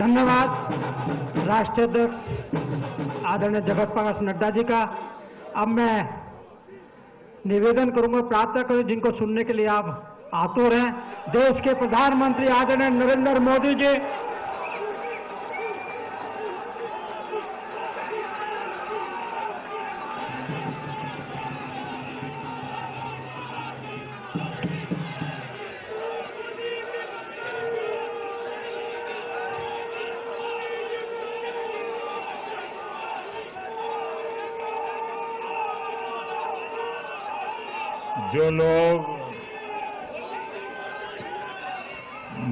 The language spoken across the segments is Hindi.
धन्यवाद राष्ट्रीय अध्यक्ष आदरणीय जगत प्रकाश नड्डा जी का। अब मैं निवेदन करूंगा, प्रार्थना करूं जिनको सुनने के लिए आप आतुर हैं, देश के प्रधानमंत्री आदरणीय नरेंद्र मोदी जी, जो लोग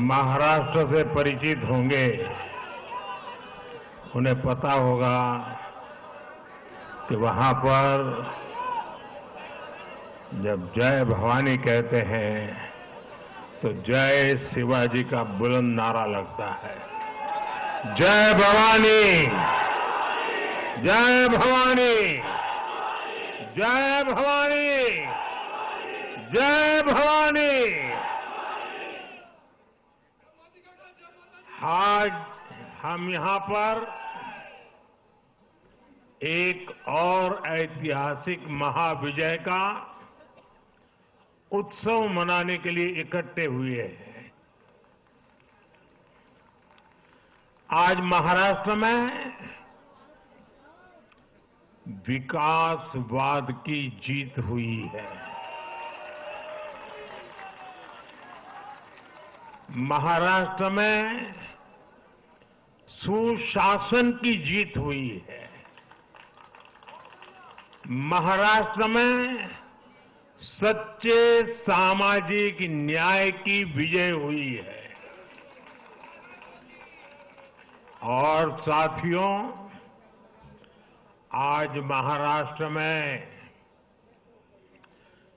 महाराष्ट्र से परिचित होंगे उन्हें पता होगा कि वहां पर जब जय भवानी कहते हैं तो जय शिवाजी का बुलंद नारा लगता है। जय भवानी, जय भवानी, जय भवानी, जय भवानी। आज हम यहां पर एक और ऐतिहासिक महाविजय का उत्सव मनाने के लिए इकट्ठे हुए हैं। आज महाराष्ट्र में विकासवाद की जीत हुई है। महाराष्ट्र में सुशासन की जीत हुई है। महाराष्ट्र में सच्चे सामाजिक न्याय की विजय हुई है। और साथियों, आज महाराष्ट्र में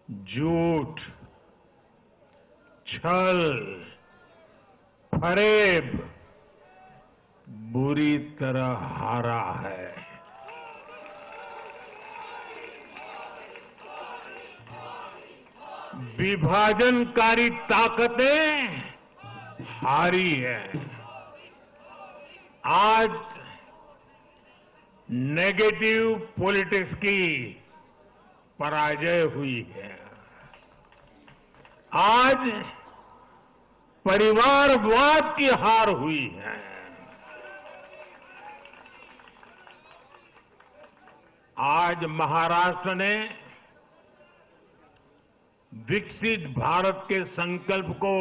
झूठ, छल, फरेब बुरी तरह हारा है। विभाजनकारी ताकतें हारी है। आज नेगेटिव पॉलिटिक्स की पराजय हुई है। आज परिवारवाद की हार हुई है। आज महाराष्ट्र ने विकसित भारत के संकल्प को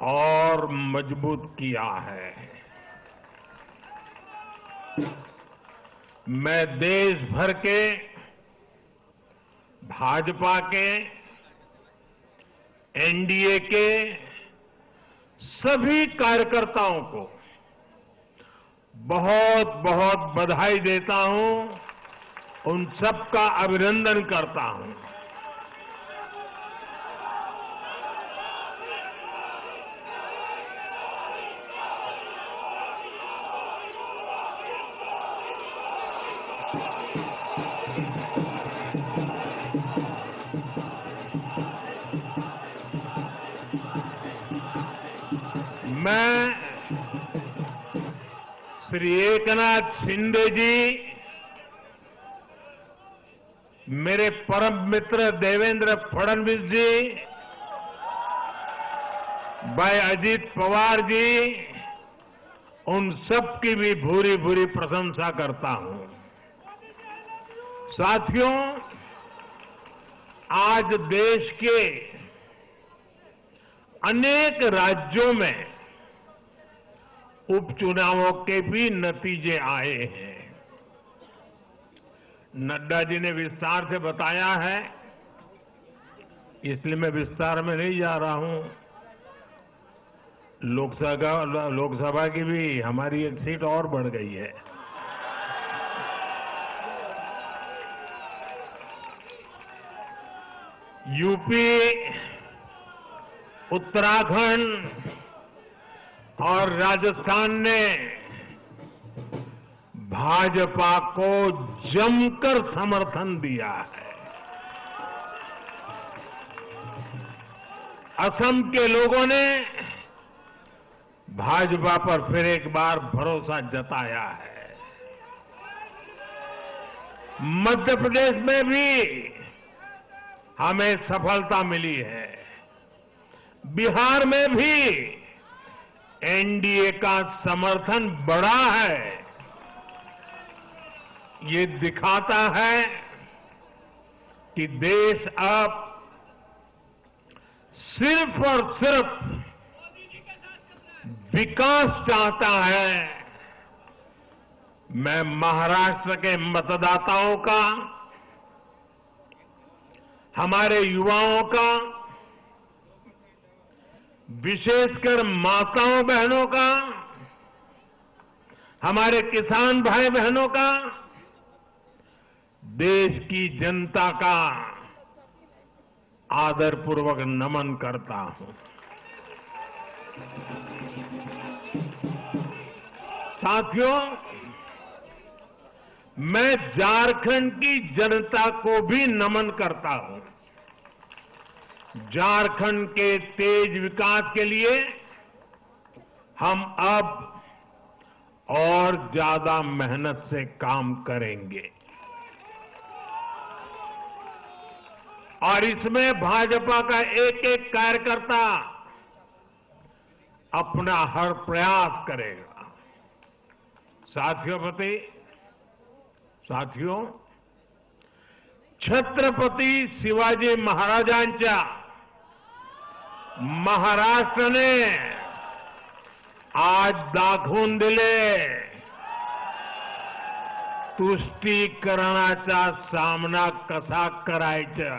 और मजबूत किया है। मैं देश भर के भाजपा के, एनडीए के सभी कार्यकर्ताओं को बहुत बहुत बधाई देता हूं, उन सबका अभिनंदन करता हूं। मैं श्री एकनाथ शिंदे जी, मेरे परम मित्र देवेंद्र फडणवीस जी, भाई अजित पवार जी, उन सब की भी भूरी भूरी प्रशंसा करता हूं। साथियों, आज देश के अनेक राज्यों में उपचुनावों के भी नतीजे आए हैं। नड्डा जी ने विस्तार से बताया है, इसलिए मैं विस्तार में नहीं जा रहा हूं। लोकसभा की भी हमारी एक सीट और बढ़ गई है। यूपी, उत्तराखंड और राजस्थान ने भाजपा को जमकर समर्थन दिया है। असम के लोगों ने भाजपा पर फिर एक बार भरोसा जताया है। मध्य प्रदेश में भी हमें सफलता मिली है। बिहार में भी एनडीए का समर्थन बढ़ा है। ये दिखाता है कि देश अब सिर्फ और सिर्फ विकास चाहता है। मैं महाराष्ट्र के मतदाताओं का, हमारे युवाओं का, विशेषकर माताओं बहनों का, हमारे किसान भाई बहनों का, देश की जनता का आदरपूर्वक नमन करता हूं। साथियों, मैं झारखंड की जनता को भी नमन करता हूं। झारखंड के तेज विकास के लिए हम अब और ज्यादा मेहनत से काम करेंगे और इसमें भाजपा का एक एक कार्यकर्ता अपना हर प्रयास करेगा। साथियों, छत्रपती शिवाजी महाराजांच्या महाराष्ट्राने आज दाखवून दिले तुष्टीकरणाचा सामना कसा करायचा।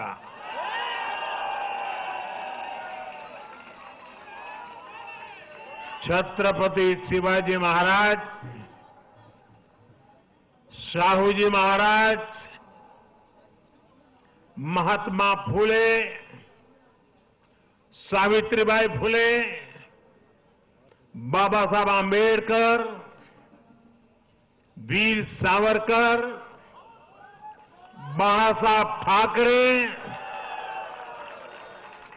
छत्रपती शिवाजी महाराज, शाहूजी महाराज, महात्मा फुले, सावित्रीबाई फुले, बाबा साहब आंबेडकर, वीर सावरकर, बाला साहब ठाकरे,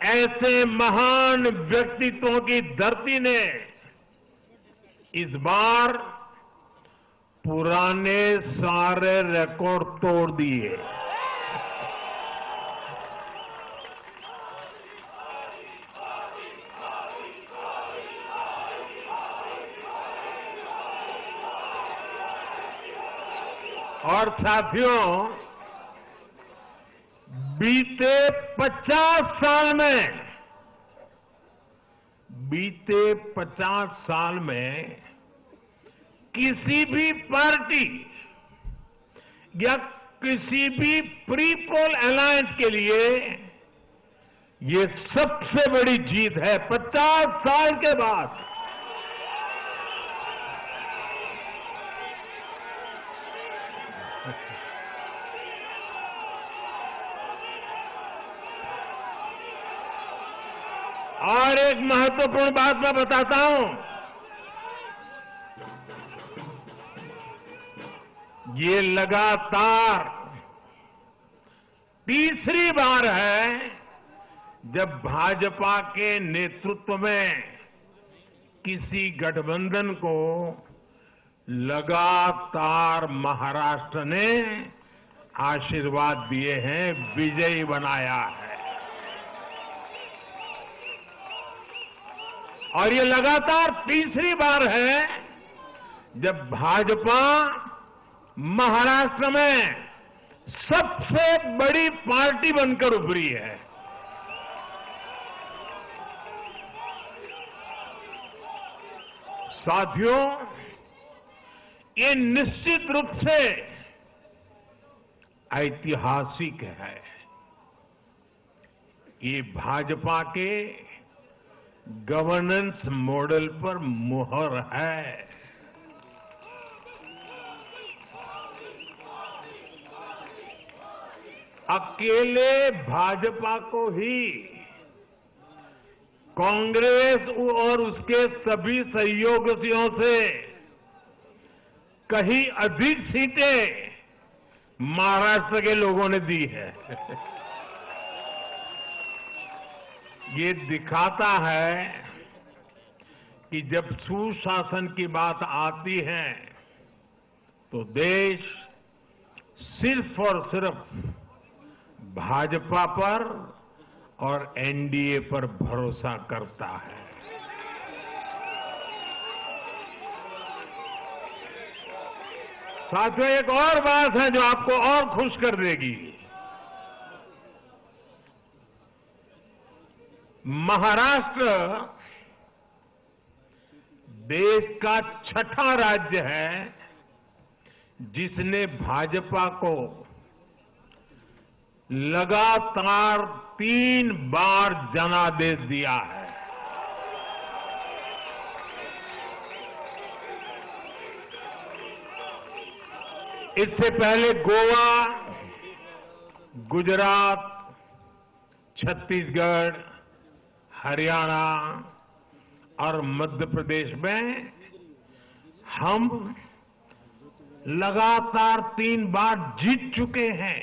ऐसे महान व्यक्तित्वों की धरती ने इस बार पुराने सारे रिकॉर्ड तोड़ दिए। और साथियों, बीते 50 साल में किसी भी पार्टी या किसी भी प्री पोल अलायंस के लिए ये सबसे बड़ी जीत है 50 साल के बाद। और एक महत्वपूर्ण बात मैं बताता हूं, ये लगातार तीसरी बार है जब भाजपा के नेतृत्व में किसी गठबंधन को लगातार महाराष्ट्र ने आशीर्वाद दिए हैं, विजयी बनाया है। और ये लगातार तीसरी बार है जब भाजपा महाराष्ट्र में सबसे बड़ी पार्टी बनकर उभरी है। साथियों, ये निश्चित रूप से ऐतिहासिक है। ये भाजपा के गवर्नेंस मॉडल पर मुहर है। अकेले भाजपा को ही कांग्रेस और उसके सभी सहयोगियों से कहीं अधिक सीटें महाराष्ट्र के लोगों ने दी है। ये दिखाता है कि जब सुशासन की बात आती है तो देश सिर्फ और सिर्फ भाजपा पर और एनडीए पर भरोसा करता है। साथियों, एक और बात है जो आपको और खुश कर देगी। महाराष्ट्र देश का छठा राज्य है जिसने भाजपा को लगातार 3 बार जनादेश दिया है। इससे पहले गोवा, गुजरात, छत्तीसगढ़, हरियाणा और मध्य प्रदेश में हम लगातार 3 बार जीत चुके हैं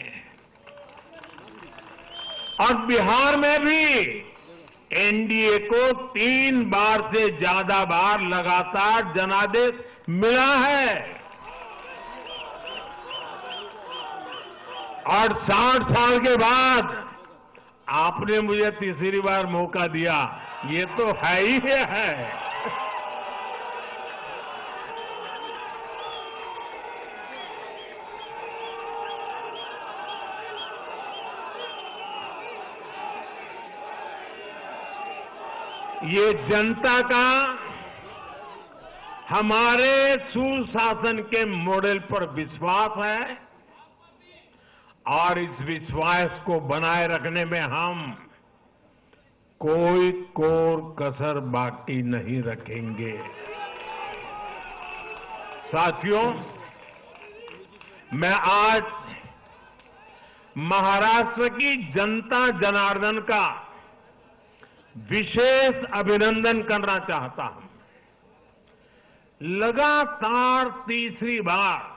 और बिहार में भी एनडीए को 3 बार से ज्यादा बार लगातार जनादेश मिला है। और 60 साल के बाद आपने मुझे तीसरी बार मौका दिया, ये तो है ही है। ये जनता का हमारे सुशासन के मॉडल पर विश्वास है और इस विश्वास को बनाए रखने में हम कोई कोर कसर बाकी नहीं रखेंगे। साथियों, मैं आज महाराष्ट्र की जनता जनार्दन का विशेष अभिनंदन करना चाहता हूं। लगातार तीसरी बार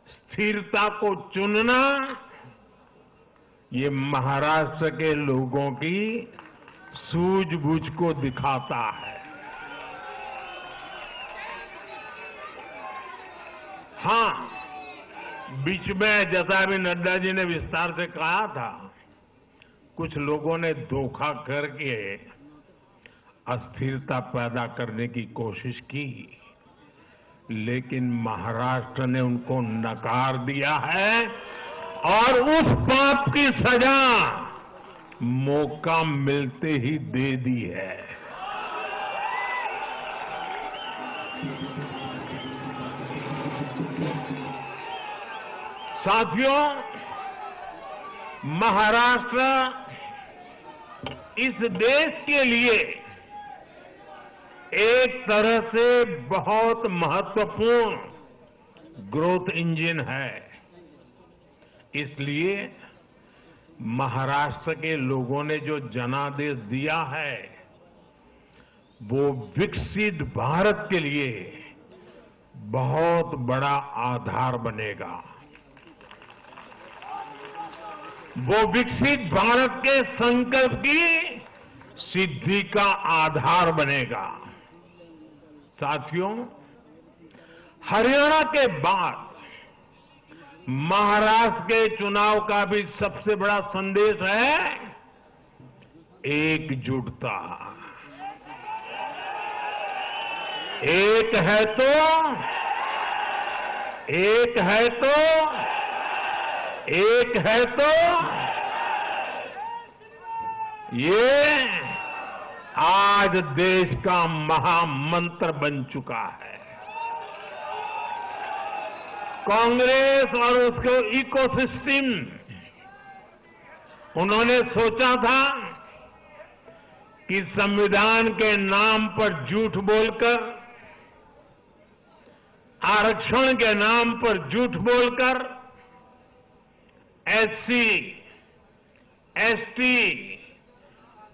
स्थिरता को चुनना ये महाराष्ट्र के लोगों की सूझबूझ को दिखाता है। हां, बीच में जैसा अभी नड्डा जी ने विस्तार से कहा था, कुछ लोगों ने धोखा करके अस्थिरता पैदा करने की कोशिश की, लेकिन महाराष्ट्र ने उनको नकार दिया है और उस पाप की सजा मौका मिलते ही दे दी है। साथियों, महाराष्ट्र इस देश के लिए एक तरह से बहुत महत्वपूर्ण ग्रोथ इंजन है। इसलिए महाराष्ट्र के लोगों ने जो जनादेश दिया है वो विकसित भारत के लिए बहुत बड़ा आधार बनेगा। वो विकसित भारत के संकल्प की सिद्धि का आधार बनेगा। साथियों, हरियाणा के बाद महाराष्ट्र के चुनाव का भी सबसे बड़ा संदेश है एकजुटता। एक है तो एक है तो ये आज देश का महामंत्र बन चुका है। कांग्रेस और उसके इकोसिस्टम, उन्होंने सोचा था कि संविधान के नाम पर झूठ बोलकर, आरक्षण के नाम पर झूठ बोलकर एससी, एसटी,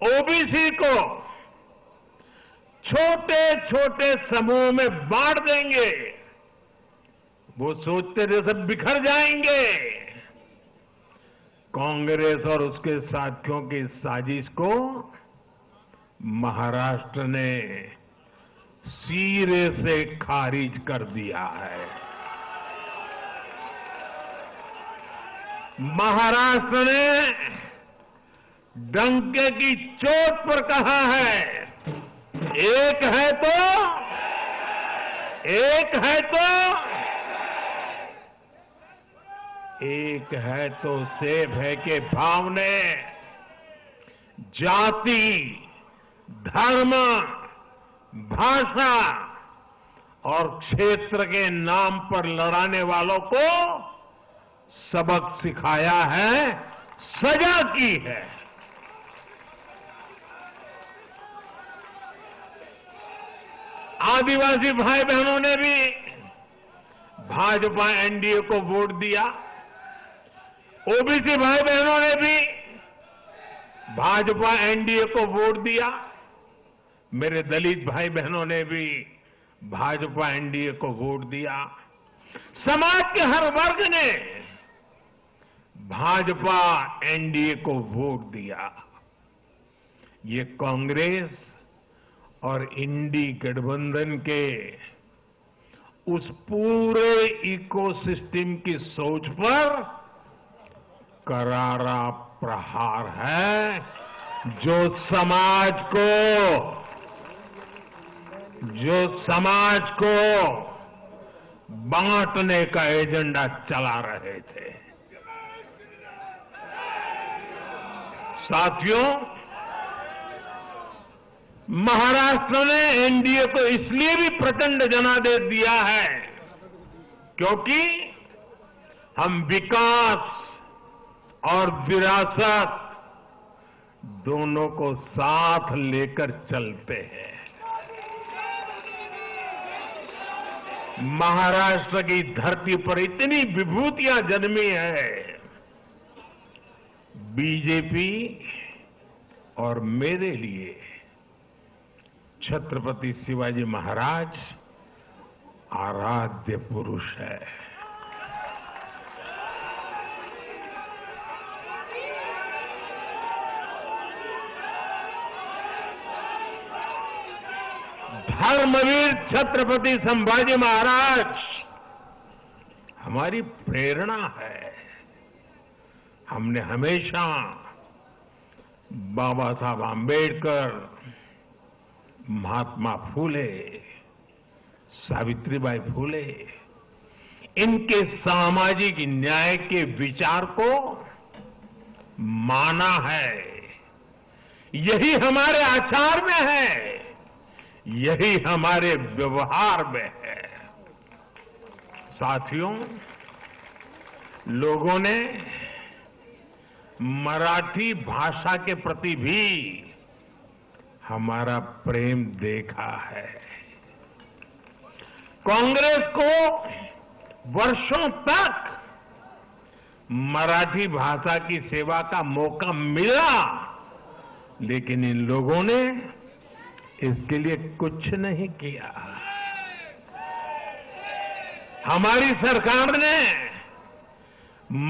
ओबीसी को छोटे छोटे समूह में बांट देंगे। वो सोचते थे सब बिखर जाएंगे। कांग्रेस और उसके साथियों की साजिश को महाराष्ट्र ने सिरे से खारिज कर दिया है। महाराष्ट्र ने डंके की चोट पर कहा है, एक है तो सेब है के भाव ने जाति, धर्म, भाषा और क्षेत्र के नाम पर लड़ाने वालों को सबक सिखाया है, सजा की है। आदिवासी भाई बहनों ने भी भाजपा एनडीए को वोट दिया, ओबीसी भाई बहनों ने भी भाजपा एनडीए को वोट दिया, मेरे दलित भाई बहनों ने भी भाजपा एनडीए को वोट दिया। समाज के हर वर्ग ने भाजपा एनडीए को वोट दिया। ये कांग्रेस और इंडी गठबंधन के उस पूरे इकोसिस्टम की सोच पर करारा प्रहार है, जो समाज को बांटने का एजेंडा चला रहे थे। साथियों, महाराष्ट्र ने एनडीए को इसलिए भी प्रचंड जनादेश दिया है क्योंकि हम विकास और विरासत दोनों को साथ लेकर चलते हैं। महाराष्ट्र की धरती पर इतनी विभूतियां जन्मी है, बीजेपी और मेरे लिए छत्रपति शिवाजी महाराज आराध्य पुरुष है। धर्मवीर छत्रपति संभाजी महाराज हमारी प्रेरणा है। हमने हमेशा बाबा साहब आंबेडकर, महात्मा फूले, सावित्रीबाई फूले, इनके सामाजिक न्याय के विचार को माना है। यही हमारे आचार में है, यही हमारे व्यवहार में है। साथियों, लोगों ने मराठी भाषा के प्रति भी हमारा प्रेम देखा है। कांग्रेस को वर्षों तक मराठी भाषा की सेवा का मौका मिला, लेकिन इन लोगों ने इसके लिए कुछ नहीं किया। हमारी सरकार ने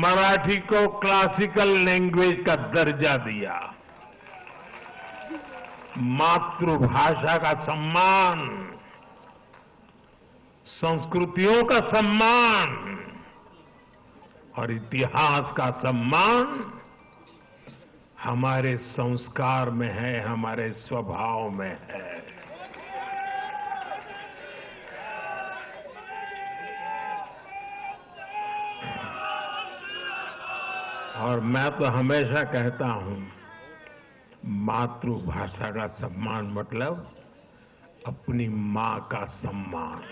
मराठी को क्लासिकल लैंग्वेज का दर्जा दिया। मातृभाषा का सम्मान, संस्कृतियों का सम्मान और इतिहास का सम्मान हमारे संस्कार में है, हमारे स्वभाव में है। और मैं तो हमेशा कहता हूं, मातृभाषा का सम्मान मतलब अपनी मां का सम्मान।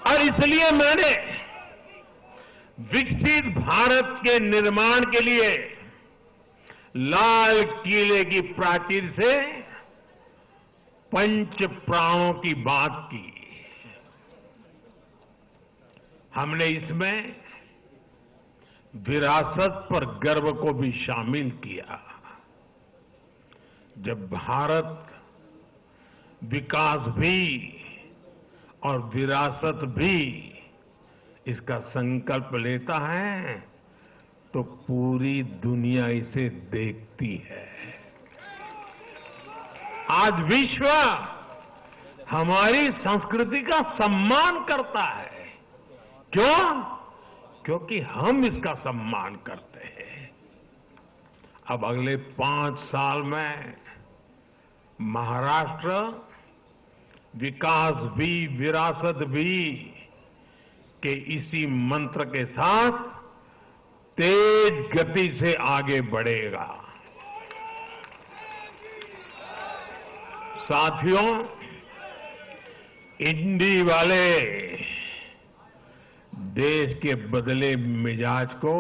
और इसलिए मैंने विकसित भारत के निर्माण के लिए लाल किले की प्राचीर से पंच प्राणों की बात की। हमने इसमें विरासत पर गर्व को भी शामिल किया। जब भारत विकास भी और विरासत भी इसका संकल्प लेता है तो पूरी दुनिया इसे देखती है। आज विश्व हमारी संस्कृति का सम्मान करता है। क्यों? क्योंकि हम इसका सम्मान करते हैं। अब अगले 5 साल में महाराष्ट्र विकास भी विरासत भी के इसी मंत्र के साथ तेज गति से आगे बढ़ेगा। साथियों, इंडी वाले देश के बदले मिजाज को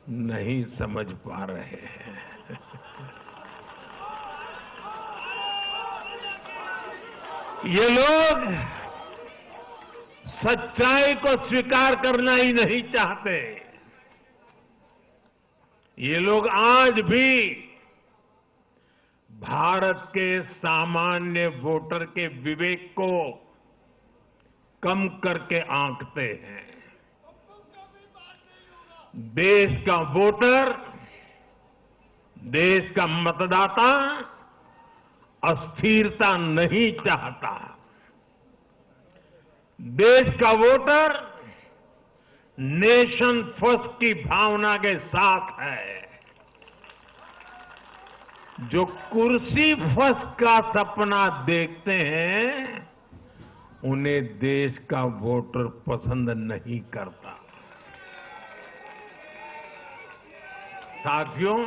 नहीं समझ पा रहे हैं। ये लोग सच्चाई को स्वीकार करना ही नहीं चाहते। ये लोग आज भी भारत के सामान्य वोटर के विवेक को कम करके आंकते हैं। देश का वोटर, देश का मतदाता अस्थिरता नहीं चाहता। देश का वोटर नेशन फर्स्ट की भावना के साथ है। जो कुर्सी फर्स्ट का सपना देखते हैं, उन्हें देश का वोटर पसंद नहीं करता। साथियों,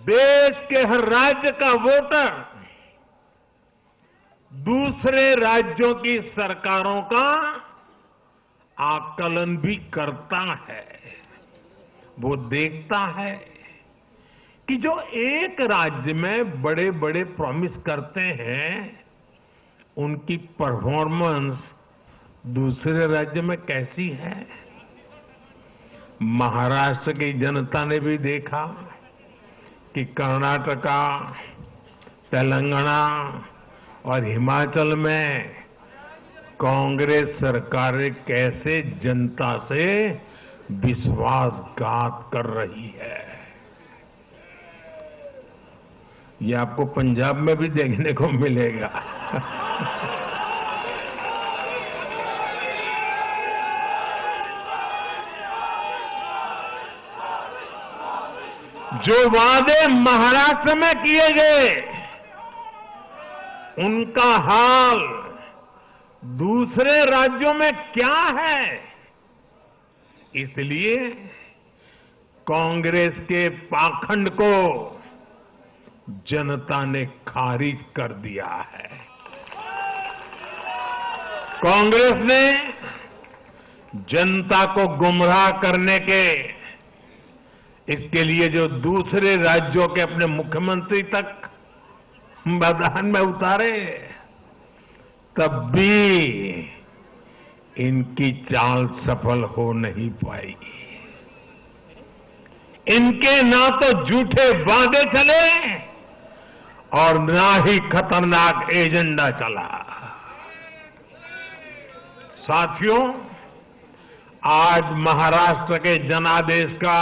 देश के हर राज्य का वोटर दूसरे राज्यों की सरकारों का आकलन भी करता है। वो देखता है कि जो एक राज्य में बड़े बड़े प्रॉमिस करते हैं, उनकी परफॉर्मेंस दूसरे राज्य में कैसी है। महाराष्ट्र की जनता ने भी देखा कि कर्नाटका, तेलंगाना और हिमाचल में कांग्रेस सरकारें कैसे जनता से विश्वासघात कर रही है। ये आपको पंजाब में भी देखने को मिलेगा। जो वादे महाराष्ट्र में किए गए, उनका हाल दूसरे राज्यों में क्या है। इसलिए कांग्रेस के पाखंड को जनता ने खारिज कर दिया है। कांग्रेस ने जनता को गुमराह करने के इसके लिए जो दूसरे राज्यों के अपने मुख्यमंत्री तक मैदान में उतारे, तब भी इनकी चाल सफल हो नहीं पाई। इनके ना तो झूठे वादे चले और ना ही खतरनाक एजेंडा चला। साथियों, आज महाराष्ट्र के जनादेश का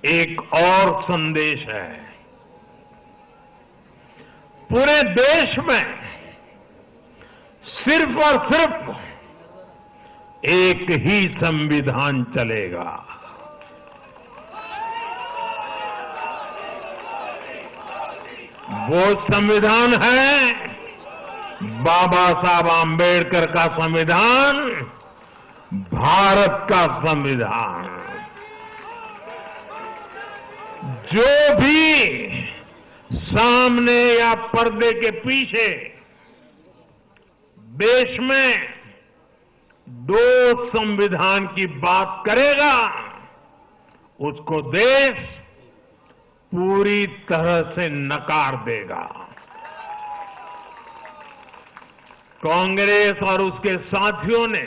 एक और संदेश है। पूरे देश में सिर्फ और सिर्फ एक ही संविधान चलेगा। वो संविधान है बाबा साहब आंबेडकर का संविधान, भारत का संविधान। जो भी सामने या पर्दे के पीछे देश में दो संविधान की बात करेगा, उसको देश पूरी तरह से नकार देगा। कांग्रेस और उसके साथियों ने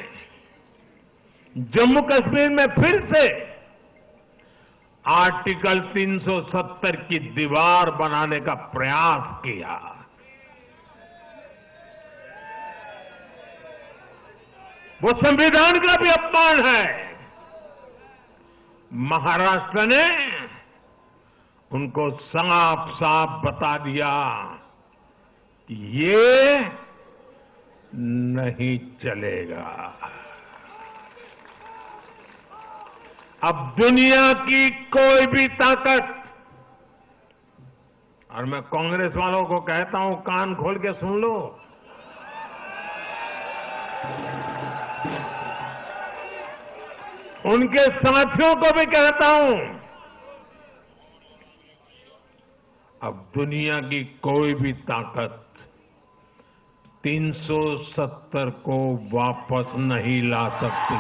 जम्मू कश्मीर में फिर से आर्टिकल 370 की दीवार बनाने का प्रयास किया। वो संविधान का भी अपमान है। महाराष्ट्र ने उनको साफ साफ बता दिया कि ये नहीं चलेगा। अब दुनिया की कोई भी ताकत, और मैं कांग्रेस वालों को कहता हूं कान खोल के सुन लो, उनके साथियों को भी कहता हूं, अब दुनिया की कोई भी ताकत 370 को वापस नहीं ला सकती।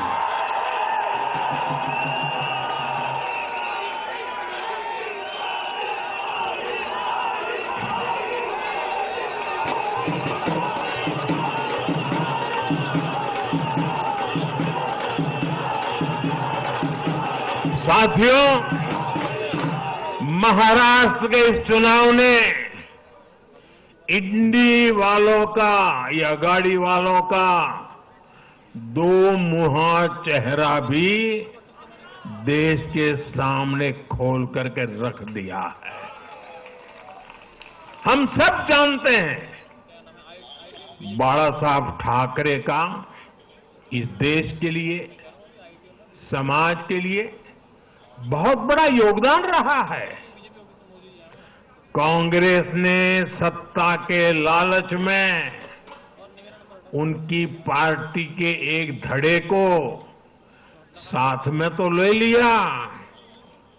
साथियों, महाराष्ट्र के इस चुनाव ने इंडी वालों का या अगाड़ी वालों का दो मुहा चेहरा भी देश के सामने खोल करके रख दिया है। हम सब जानते हैं बाला साहब ठाकरे का इस देश के लिए, समाज के लिए बहुत बड़ा योगदान रहा है। कांग्रेस ने सत्ता के लालच में उनकी पार्टी के एक धड़े को साथ में तो ले लिया,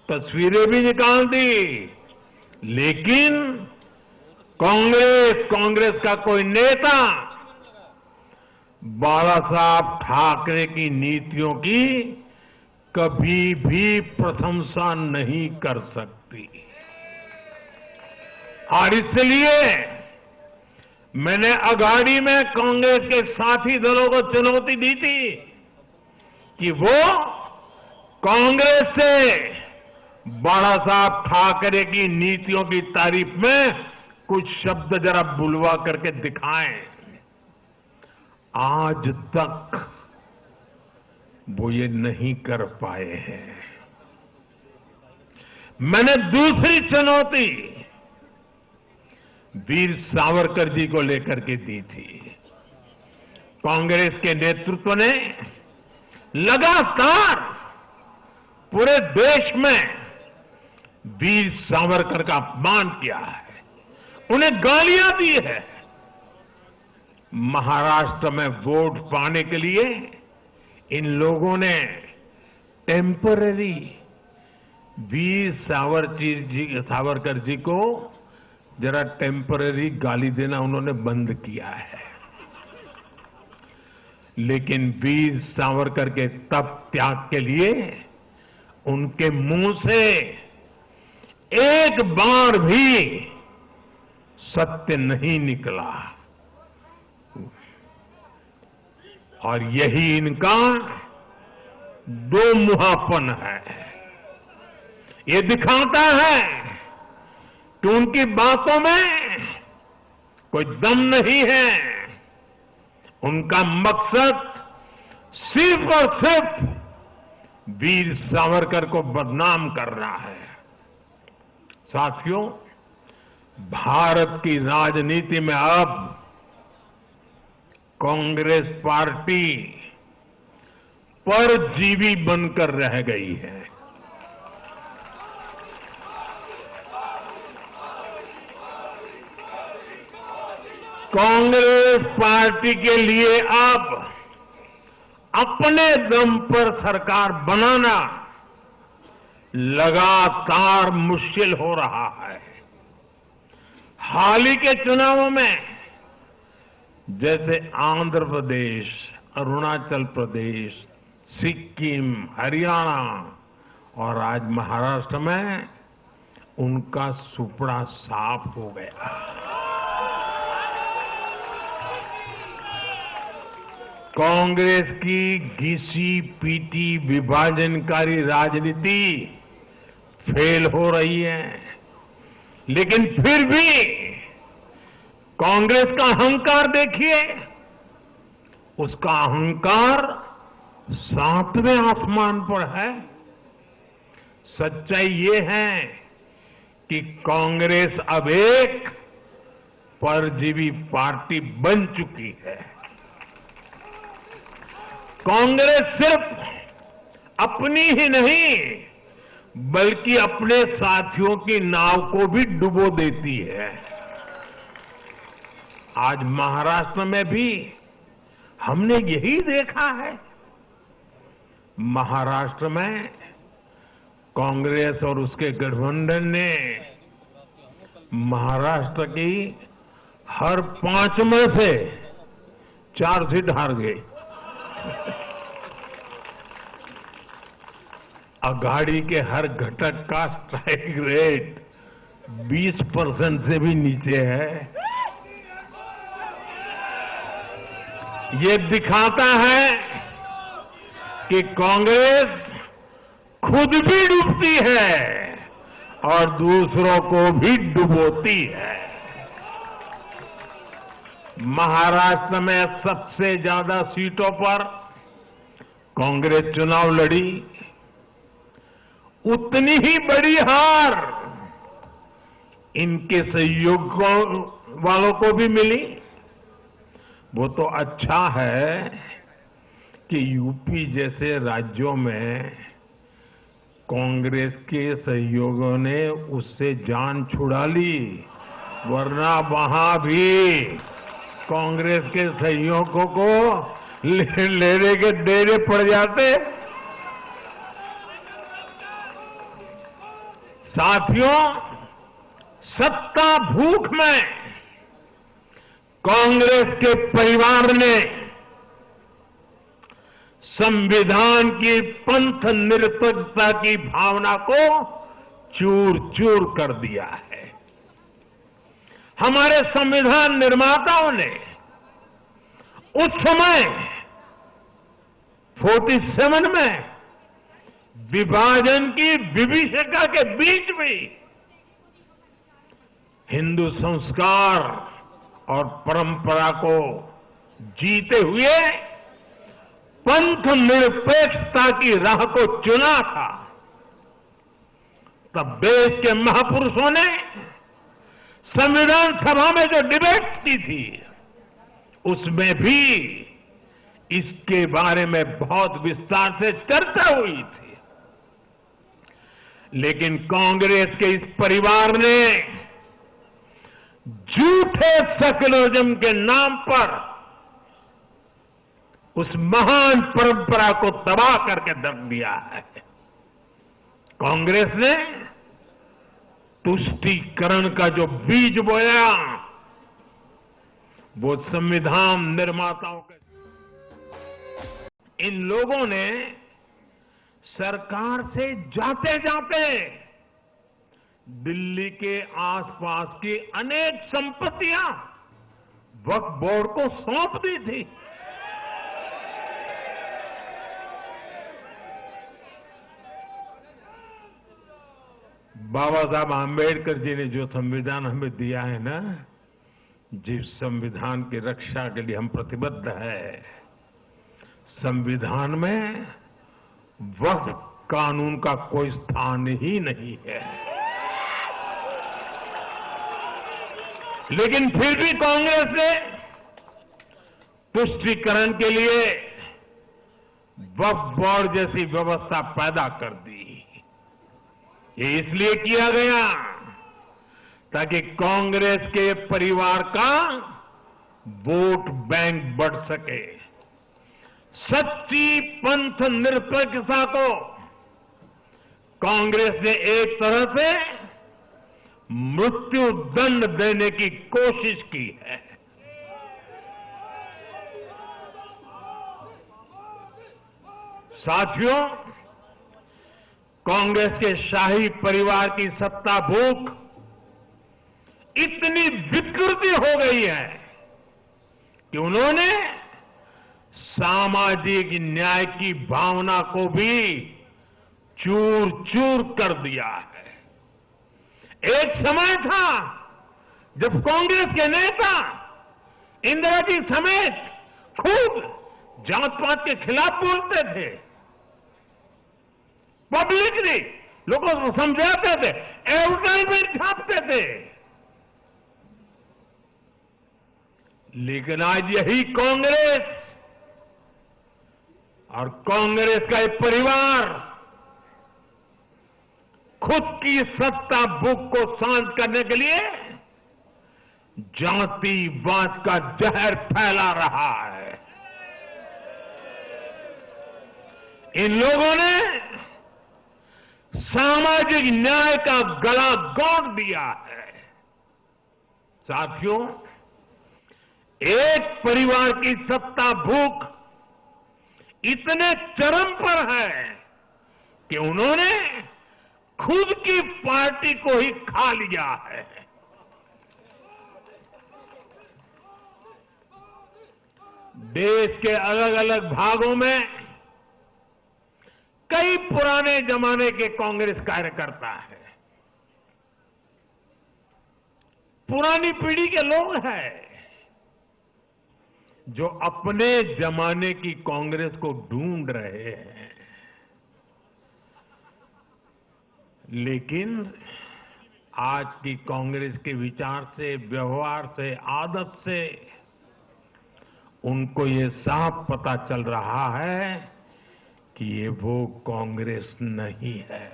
तस्वीरें भी निकाल दी, लेकिन कांग्रेस का कोई नेता बाला साहब ठाकरे की नीतियों की कभी भी प्रशंसा नहीं कर सकती। और इसलिए मैंने अगाड़ी में कांग्रेस के साथी दलों को चुनौती दी थी कि वो कांग्रेस से बाला साहब ठाकरे की नीतियों की तारीफ में कुछ शब्द जरा बुलवा करके दिखाएं। आज तक वो ये नहीं कर पाए हैं। मैंने दूसरी चुनौती वीर सावरकर जी को लेकर के दी थी। कांग्रेस के नेतृत्व ने लगातार पूरे देश में वीर सावरकर का अपमान किया है, उन्हें गालियां दी है। महाराष्ट्र में वोट पाने के लिए इन लोगों ने टेम्पररी वीर सावरकर जी को जरा टेम्पररी गाली देना उन्होंने बंद किया है। लेकिन वीर सावरकर के तप त्याग के लिए उनके मुंह से एक बार भी सत्य नहीं निकला, और यही इनका दो मुहापन है। ये दिखाता है कि उनकी बातों में कोई दम नहीं है। उनका मकसद सिर्फ और सिर्फ वीर सावरकर को बदनाम करना है। साथियों, भारत की राजनीति में अब कांग्रेस पार्टी परजीवी बनकर रह गई है। कांग्रेस पार्टी के लिए अब अपने दम पर सरकार बनाना लगातार मुश्किल हो रहा है। हाल ही के चुनावों में जैसे आंध्र प्रदेश, अरुणाचल प्रदेश, सिक्किम, हरियाणा और आज महाराष्ट्र में उनका सुपड़ा साफ हो गया। कांग्रेस की घिसी पीटी विभाजनकारी राजनीति फेल हो रही है, लेकिन फिर भी कांग्रेस का अहंकार देखिए। उसका अहंकार 7वें आसमान पर है। सच्चाई ये है कि कांग्रेस अब एक परजीवी पार्टी बन चुकी है। कांग्रेस सिर्फ अपनी ही नहीं बल्कि अपने साथियों की नाव को भी डुबो देती है। आज महाराष्ट्र में भी हमने यही देखा है। महाराष्ट्र में कांग्रेस और उसके गठबंधन ने महाराष्ट्र की हर 5 में से 4 सीट हार गई। अघाड़ी के हर घटक का स्ट्राइक रेट 20% से भी नीचे है। ये दिखाता है कि कांग्रेस खुद भी डूबती है और दूसरों को भी डुबोती है। महाराष्ट्र में सबसे ज्यादा सीटों पर कांग्रेस चुनाव लड़ी, उतनी ही बड़ी हार इनके सहयोगियों वालों को भी मिली। वो तो अच्छा है कि यूपी जैसे राज्यों में कांग्रेस के सहयोगियों ने उससे जान छुड़ा ली, वरना वहां भी कांग्रेस के सहयोगियों को लेने के डेरे पड़ जाते। साथियों, सत्ता भूख में कांग्रेस के परिवार ने संविधान की पंथ निरपेक्षता की भावना को चूर चूर कर दिया है। हमारे संविधान निर्माताओं ने उस समय 47 में विभाजन की विभीषिका के बीच में हिंदू संस्कार और परंपरा को जीते हुए पंथ निरपेक्षता की राह को चुना था। तब देश के महापुरुषों ने संविधान सभा में जो डिबेट की थी उसमें भी इसके बारे में बहुत विस्तार से चर्चा हुई थी। लेकिन कांग्रेस के इस परिवार ने झूठे सेक्युलरिज्म के नाम पर उस महान परंपरा को तबाह करके रख दिया है। कांग्रेस ने तुष्टीकरण का जो बीज बोया वो संविधान निर्माताओं के इन लोगों ने सरकार से जाते जाते दिल्ली के आसपास की अनेक संपत्तियां वक्फ बोर्ड को सौंप दी थी। बाबा साहब आंबेडकर जी ने जो संविधान हमें दिया है ना, जिस संविधान की रक्षा के लिए हम प्रतिबद्ध है, संविधान में वक्फ कानून का कोई स्थान ही नहीं है। लेकिन फिर भी कांग्रेस ने तुष्टीकरण के लिए वक्फ बोर्ड जैसी व्यवस्था पैदा कर दी। ये इसलिए किया गया ताकि कांग्रेस के परिवार का वोट बैंक बढ़ सके। सच्ची पंथ निरपेक्षता को कांग्रेस ने एक तरह से मृत्यु दंड देने की कोशिश की है। साथियों, कांग्रेस के शाही परिवार की सत्ता भूख इतनी विकृति हो गई है कि उन्होंने सामाजिक न्याय की भावना को भी चूर चूर कर दिया है। एक समय था जब कांग्रेस के नेता इंदिरा जी समेत खूब जात पात के खिलाफ बोलते थे, पब्लिकली लोगों को समझाते थे, एडवर्टाइजमेंट छापते थे। लेकिन आज यही कांग्रेस और कांग्रेस का एक परिवार खुद की सत्ता भूख को शांत करने के लिए जातिवाद का जहर फैला रहा है। इन लोगों ने सामाजिक न्याय का गला घोंट दिया है। साथियों, एक परिवार की सत्ता भूख इतने चरम पर है कि उन्होंने खुद की पार्टी को ही खा लिया है। देश के अलग अलग भागों में कई पुराने जमाने के कांग्रेस कार्यकर्ता हैं, पुरानी पीढ़ी के लोग हैं जो अपने जमाने की कांग्रेस को ढूंढ रहे हैं। लेकिन आज की कांग्रेस के विचार से, व्यवहार से, आदत से उनको ये साफ पता चल रहा है कि ये वो कांग्रेस नहीं है।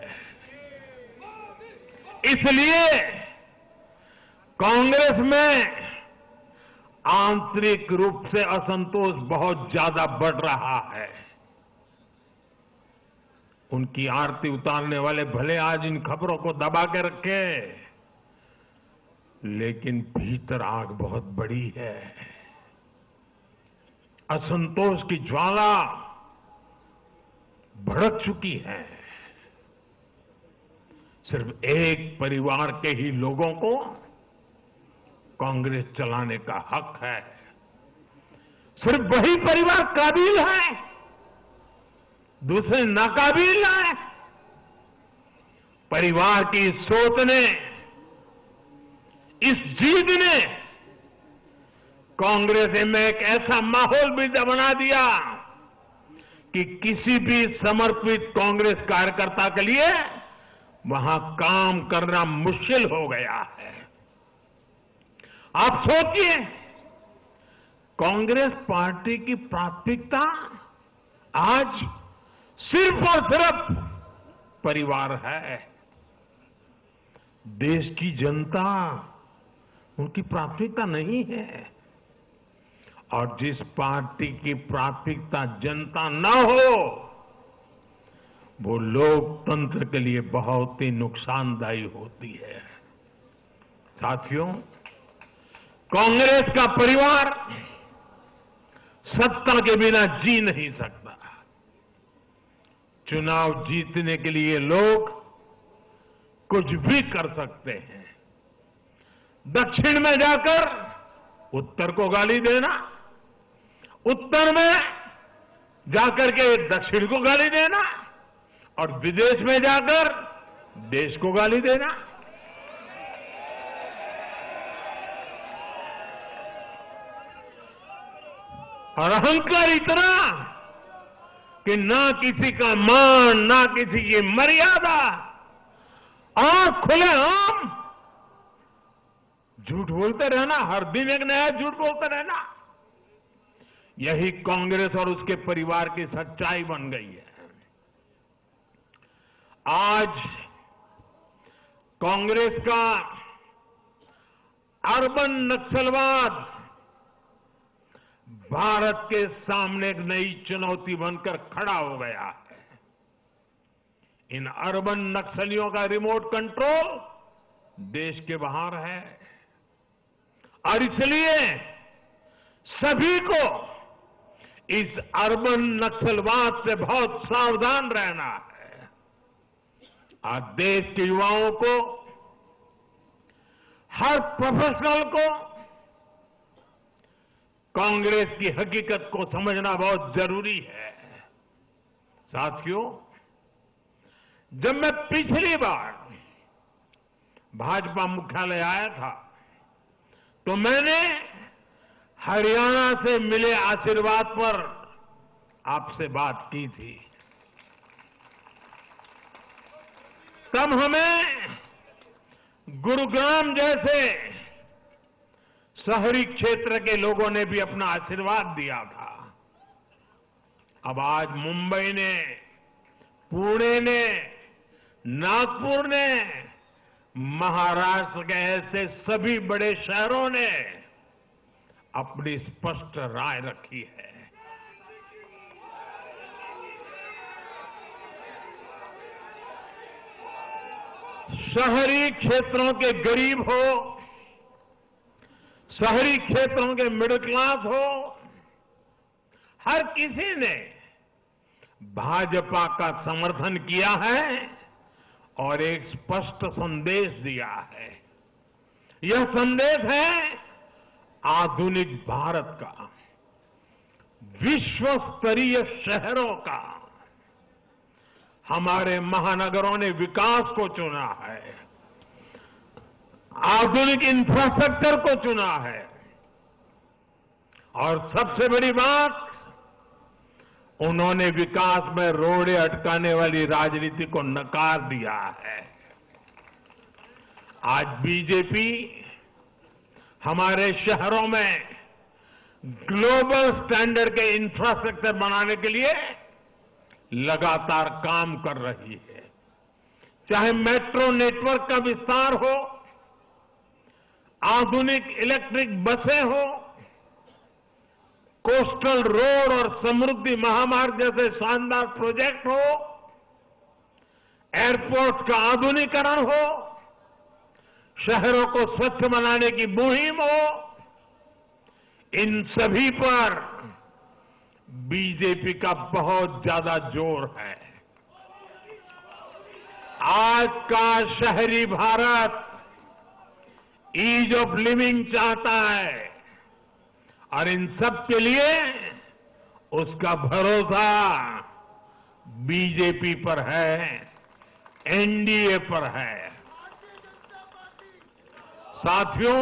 इसलिए कांग्रेस में आंतरिक रूप से असंतोष बहुत ज्यादा बढ़ रहा है। उनकी आरती उतारने वाले भले आज इन खबरों को दबा के रखे, लेकिन भीतर आग बहुत बड़ी है। असंतोष की ज्वाला भड़क चुकी है। सिर्फ एक परिवार के ही लोगों को कांग्रेस चलाने का हक है। सिर्फ वही परिवार काबिल है, दूसरे नाकाबिल हैं। परिवार की सोच ने, इस जीत ने कांग्रेस में एक ऐसा माहौल भी बना दिया कि किसी भी समर्पित कांग्रेस कार्यकर्ता के लिए वहां काम करना मुश्किल हो गया है। आप सोचिए, कांग्रेस पार्टी की प्राथमिकता आज सिर्फ और सिर्फ परिवार है। देश की जनता उनकी प्राथमिकता नहीं है। और जिस पार्टी की प्राथमिकता जनता न हो, वो लोकतंत्र के लिए बहुत ही नुकसानदायी होती है। साथियों, कांग्रेस का परिवार सत्ता के बिना जी नहीं सकता। चुनाव जीतने के लिए लोग कुछ भी कर सकते हैं। दक्षिण में जाकर उत्तर को गाली देना, उत्तर में जाकर के दक्षिण को गाली देना, और विदेश में जाकर देश को गाली देना। और अहंकार इतना कि ना किसी का मान, ना किसी की मर्यादा, और खुलेआम झूठ बोलते रहना, हर दिन एक नया झूठ बोलते रहना। यही कांग्रेस और उसके परिवार की सच्चाई बन गई है। आज कांग्रेस का अर्बन नक्सलवाद भारत के सामने एक नई चुनौती बनकर खड़ा हो गया है। इन अर्बन नक्सलियों का रिमोट कंट्रोल देश के बाहर है, और इसलिए सभी को इस अर्बन नक्सलवाद से बहुत सावधान रहना है। आज देश के युवाओं को, हर प्रोफेशनल को कांग्रेस की हकीकत को समझना बहुत जरूरी है। साथियों, जब मैं पिछली बार भाजपा मुख्यालय आया था, तो मैंने हरियाणा से मिले आशीर्वाद पर आपसे बात की थी, तब हमें गुरुग्राम जैसे शहरी क्षेत्र के लोगों ने भी अपना आशीर्वाद दिया था। अब आज मुंबई ने, पुणे ने, नागपुर ने, महाराष्ट्र के ऐसे सभी बड़े शहरों ने अपनी स्पष्ट राय रखी है। शहरी क्षेत्रों के गरीब हो, शहरी क्षेत्रों के मिडिल क्लास हो, हर किसी ने भाजपा का समर्थन किया है और एक स्पष्ट संदेश दिया है। यह संदेश है आधुनिक भारत का, विश्व स्तरीय शहरों का। हमारे महानगरों ने विकास को चुना है, आधुनिक इंफ्रास्ट्रक्चर को चुना है और सबसे बड़ी बात, उन्होंने विकास में रोड़े अटकाने वाली राजनीति को नकार दिया है। आज बीजेपी हमारे शहरों में ग्लोबल स्टैंडर्ड के इंफ्रास्ट्रक्चर बनाने के लिए लगातार काम कर रही है। चाहे मेट्रो नेटवर्क का विस्तार हो, आधुनिक इलेक्ट्रिक बसें हो, कोस्टल रोड और समृद्धि महामार्ग जैसे शानदार प्रोजेक्ट हो, एयरपोर्ट का आधुनिकीकरण हो, शहरों को स्वच्छ बनाने की मुहिम हो, इन सभी पर बीजेपी का बहुत ज्यादा जोर है। आज का शहरी भारत ईज ऑफ लिविंग चाहता है और इन सब के लिए उसका भरोसा बीजेपी पर है, एनडीए पर है। साथियों,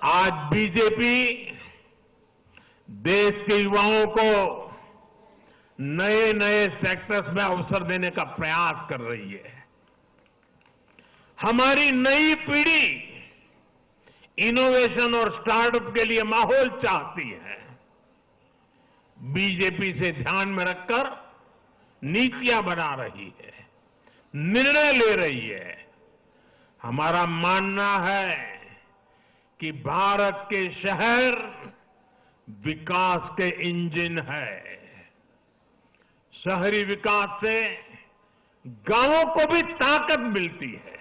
आज बीजेपी देश के युवाओं को नए नए सेक्टर्स में अवसर देने का प्रयास कर रही है। हमारी नई पीढ़ी इनोवेशन और स्टार्टअप के लिए माहौल चाहती है। बीजेपी से ध्यान में रखकर नीतियां बना रही है, निर्णय ले रही है। हमारा मानना है कि भारत के शहर विकास के इंजन है। शहरी विकास से गांवों को भी ताकत मिलती है।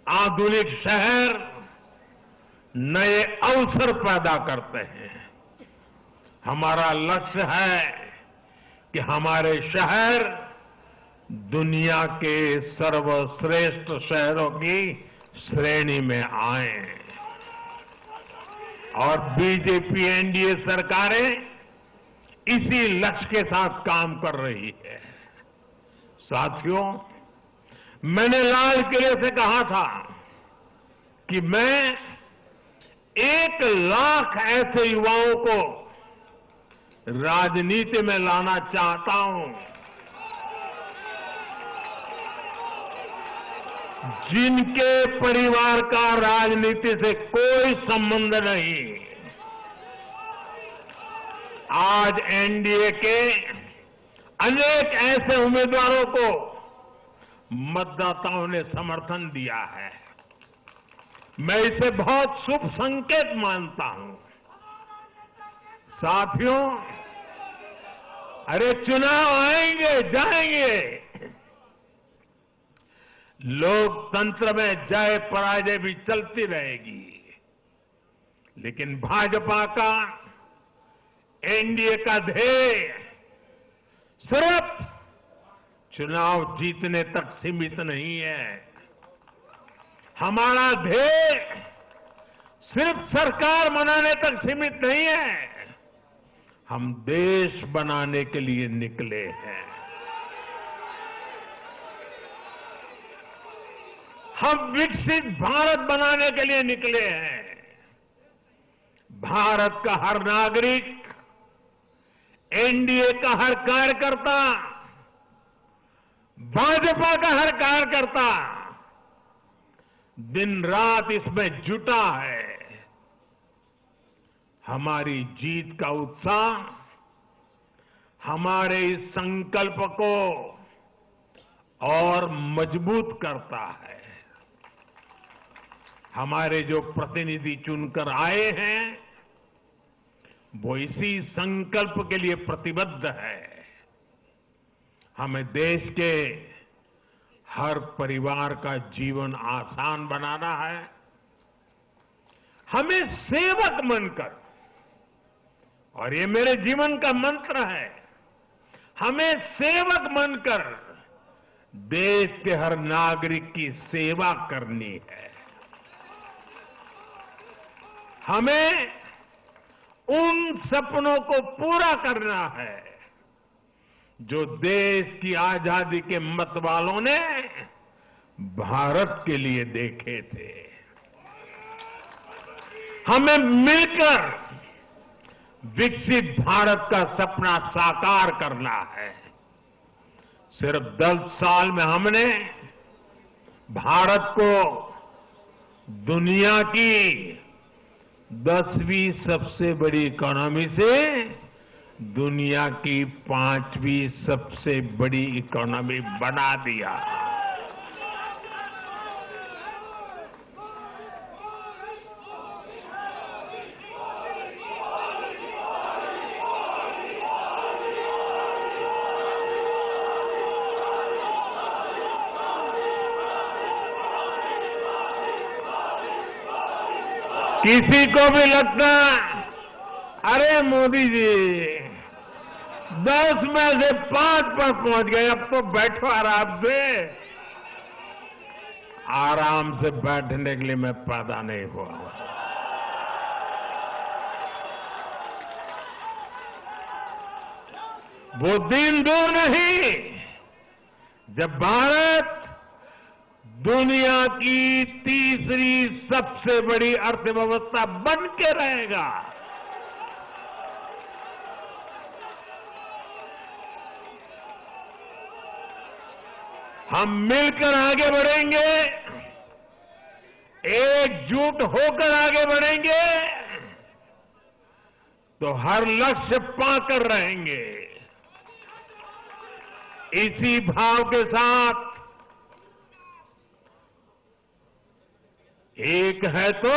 आधुनिक शहर नए अवसर पैदा करते हैं। हमारा लक्ष्य है कि हमारे शहर दुनिया के सर्वश्रेष्ठ शहरों की श्रेणी में आए और बीजेपी एनडीए सरकारें इसी लक्ष्य के साथ काम कर रही है। साथियों, मैंने लाल किले से कहा था कि मैं 1 लाख ऐसे युवाओं को राजनीति में लाना चाहता हूं जिनके परिवार का राजनीति से कोई संबंध नहीं। आज एनडीए के अनेक ऐसे उम्मीदवारों को मतदाताओं ने समर्थन दिया है। मैं इसे बहुत शुभ संकेत मानता हूं। साथियों, अरे चुनाव आएंगे जाएंगे, लोकतंत्र में जय पराजय भी चलती रहेगी, लेकिन भाजपा का, एनडीए का ध्येय सिर्फ चुनाव जीतने तक सीमित नहीं है। हमारा ध्येय सिर्फ सरकार बनाने तक सीमित नहीं है। हम देश बनाने के लिए निकले हैं। हम विकसित भारत बनाने के लिए निकले हैं। भारत का हर नागरिक एनडीए का हर कार्यकर्ता, भाजपा का हर कार्यकर्ता दिन रात इसमें जुटा है। हमारी जीत का उत्साह हमारे इस संकल्प को और मजबूत करता है। हमारे जो प्रतिनिधि चुनकर आए हैं वो इसी संकल्प के लिए प्रतिबद्ध है। हमें देश के हर परिवार का जीवन आसान बनाना है। हमें सेवक बनकर, और ये मेरे जीवन का मंत्र है, हमें सेवक बनकर देश के हर नागरिक की सेवा करनी है। हमें उन सपनों को पूरा करना है जो देश की आजादी के मत वालों ने भारत के लिए देखे थे। हमें मिलकर विकसित भारत का सपना साकार करना है। सिर्फ 10 साल में हमने भारत को दुनिया की 10वीं सबसे बड़ी इकोनॉमी से दुनिया की 5वीं सबसे बड़ी इकोनॉमी बना दिया। किसी को भी लगता अरे मोदी जी 10 में से 5 पर पहुंच गए, अब तो बैठो आराम से। आराम से बैठने के लिए मैं पैदा नहीं हुआ। वो दिन दूर नहीं जब भारत दुनिया की तीसरी सबसे बड़ी अर्थव्यवस्था बन के रहेगा। हम मिलकर आगे बढ़ेंगे, एकजुट होकर आगे बढ़ेंगे तो हर लक्ष्य पाकर रहेंगे। इसी भाव के साथ एक है तो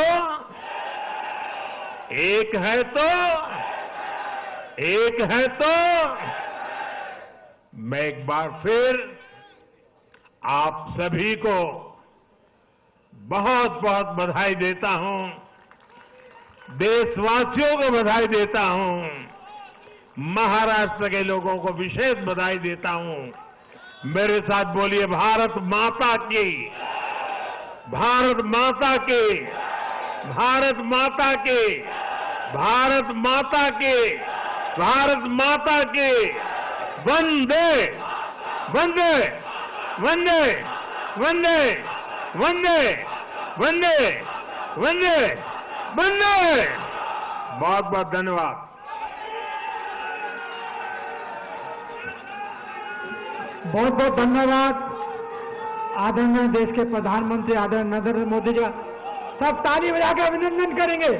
मैं एक बार फिर आप सभी को बहुत बहुत बधाई देता हूं, देशवासियों को बधाई देता हूं, महाराष्ट्र के लोगों को विशेष बधाई देता हूं। मेरे साथ बोलिए भारत माता की, भारत माता की, भारत माता की, भारत माता की, भारत माता की। वंदे वंदे वंदे वंदे वंदे वंदे वंदे वंदे। बहुत बहुत धन्यवाद। बहुत बहुत धन्यवाद आदरणीय देश के प्रधानमंत्री आदरणीय नरेंद्र मोदी जी का। सब ताली बजाकर अभिनंदन करेंगे।